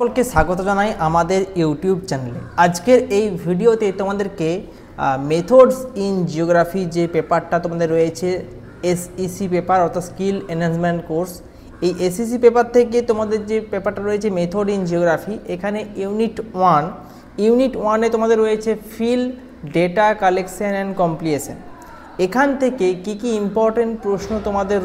সকলকে স্বাগত জানাই আমাদের ইউটিউব চ্যানেলে। আজকের এই ভিডিওতে তোমাদেরকে মেথডস ইন জিওগ্রাফি যে পেপারটা তোমাদের রয়েছে এসইসি পেপার অর্থাৎ স্কিল এনহ্যান্সমেন্ট কোর্স, এই এসইসি পেপার থেকে তোমাদের যে পেপারটা রয়েছে মেথড ইন জিওগ্রাফি, এখানে ইউনিট ওয়ানে তোমাদের রয়েছে ফিল ডেটা কালেকশন অ্যান্ড কমপ্লিয়েশন। এখান থেকে কি কি ইম্পর্টেন্ট প্রশ্ন তোমাদের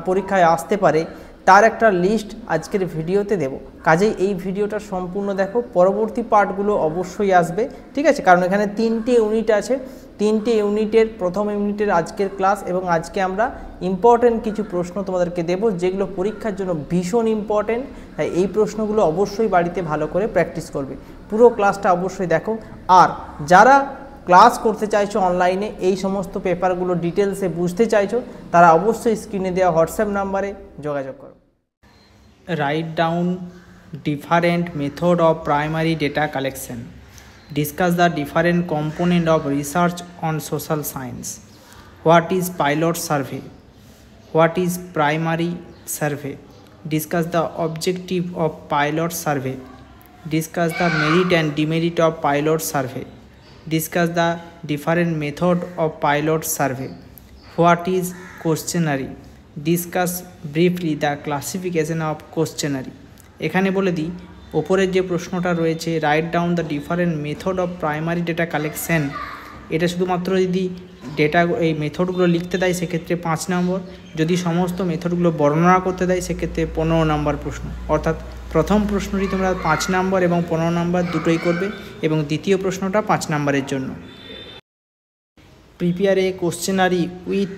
পরীক্ষায় আসতে পারে তার একটা লিস্ট আজকের ভিডিওতে দেব। কাজেই এই ভিডিওটা সম্পূর্ণ দেখো, পরবর্তী পার্টগুলো অবশ্যই আসবে, ঠিক আছে? কারণ এখানে 3টে ইউনিট আছে, 3টে ইউনিটের প্রথম ইউনিটের আজকের ক্লাস, এবং আজকে আমরা ইম্পর্টেন্ট কিছু প্রশ্ন তোমাদেরকে দেব যেগুলো পরীক্ষার জন্য ভীষণ ইম্পর্টেন্ট। তাই এই প্রশ্নগুলো অবশ্যই বাড়িতে ভালো করে প্র্যাকটিস করবে। পুরো ক্লাসটা অবশ্যই দেখো। আর যারা ক্লাস করতে চাইছো অনলাইনে, এই সমস্ত পেপারগুলো ডিটেলসে বুঝতে চাইছো, তারা অবশ্যই স্ক্রিনে দেওয়া হোয়াটসঅ্যাপ নাম্বারে যোগাযোগ করো। Write down different method of primary data collection. Discuss the different component of research on social science. What is pilot survey? What is primary survey? Discuss the objective of pilot survey. Discuss the merit and demerit of pilot survey. Discuss the different method of pilot survey. What is questionnaire? Discuss briefly the classification of questionnaire. এখানে বলে দিই, ওপরের যে প্রশ্নটা রয়েছে write down the different method of primary data collection, এটা শুধুমাত্র যদি ডেটা এই মেথডগুলো লিখতে দেয় সেক্ষেত্রে 5 নম্বর, যদি সমস্ত মেথডগুলো বর্ণনা করতে দেয় সেক্ষেত্রে 15 নম্বর প্রশ্ন। অর্থাৎ প্রথম প্রশ্নটি তোমরা 5 নম্বর এবং 15 নম্বর দুটোই করবে, এবং দ্বিতীয় প্রশ্নটা 5 নম্বরের জন্য। Prepare a questionnaire with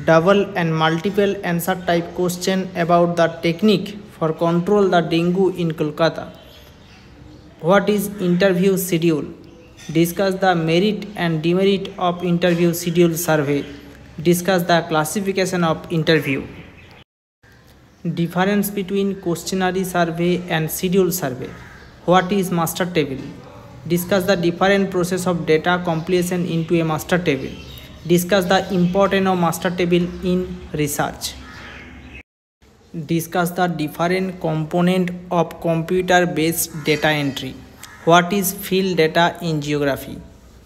double and multiple answer type question about the technique for control the dengue in Kolkata. What is interview schedule? Discuss the merit and demerit of interview schedule survey. Discuss the classification of interview. Difference between questionnaire survey and schedule survey. What is master table? Discuss the different process of data compilation into a master table. Discuss the importance of master table in research. Discuss the different component of computer based data entry. What is field data in geography?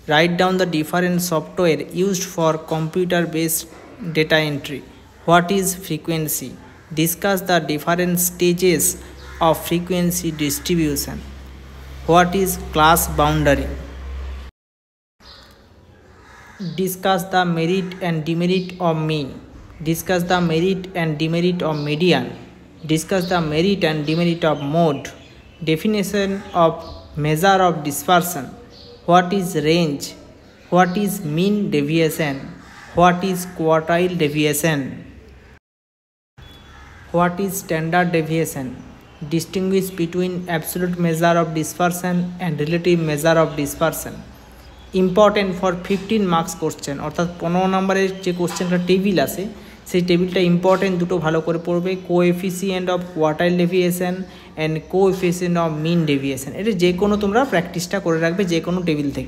Write down the different software used for computer based data entry. What is frequency? Discuss the different stages of frequency distribution. What is class boundary? Discuss the merit and demerit of mean. Discuss the merit and demerit of median. Discuss the merit and demerit of mode. Definition of measure of dispersion. What is range? What is mean deviation? What is quartile deviation? What is standard deviation? Distinguish between absolute measure of dispersion and relative measure of dispersion. Important for 15 marks question, অর্থাৎ 15 নম্বরের যে কোশ্চেনটা table আছে সেই টেবিলটা important, দুটো ভালো করে পড়বে। Coefficient of quartile deviation and coefficient of mean deviation, এটা যে কোনো তোমরা প্র্যাকটিসটা করে রাখবে যে কোনো টেবিল থেকে।